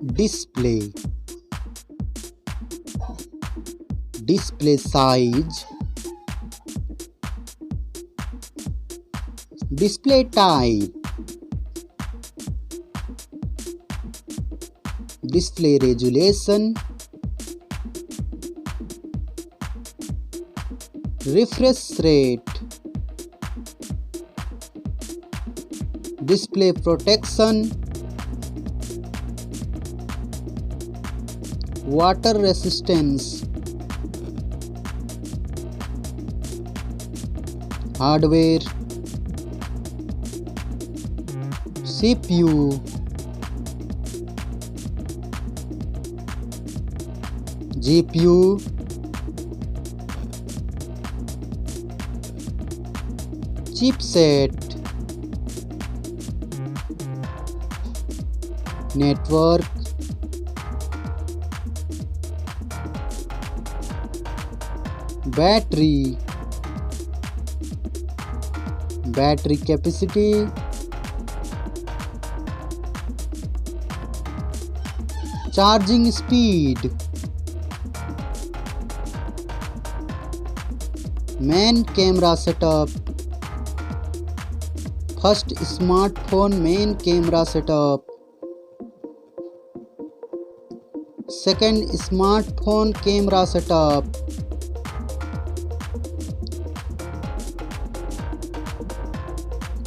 display, display size, display type, display resolution, refresh rate, display protection, water resistance, hardware, CPU, GPU, chipset, network, battery, battery capacity, charging speed, main camera setup, first smartphone main camera setup, second smartphone camera setup,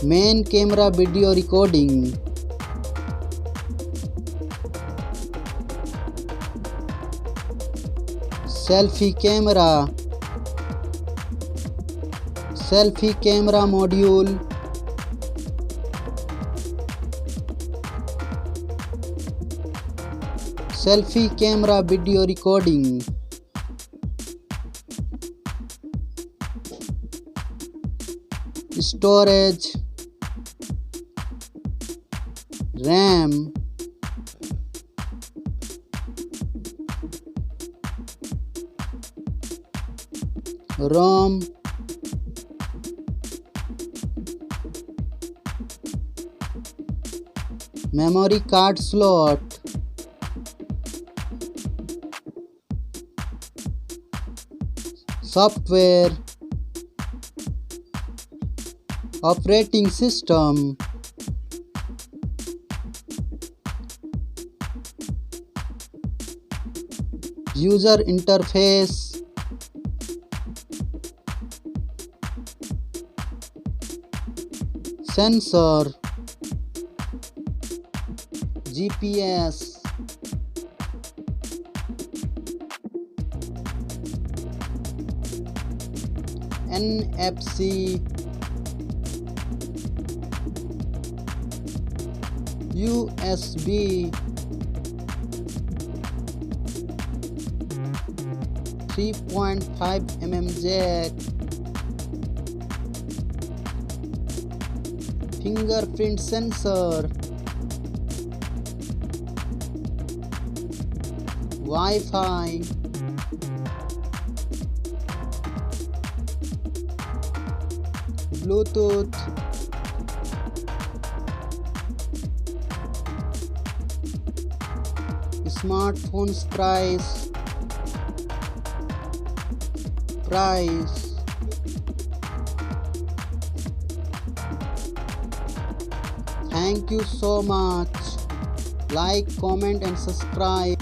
main camera video recording, selfie camera, selfie camera module, selfie camera video recording, storage, RAM, ROM, memory card slot, software, operating system, user interface, sensor, GPS, NFC, USB, 3.5mm jack, fingerprint sensor, Wi-Fi, Bluetooth, smartphone's price, Thank you so much. Like, comment and subscribe.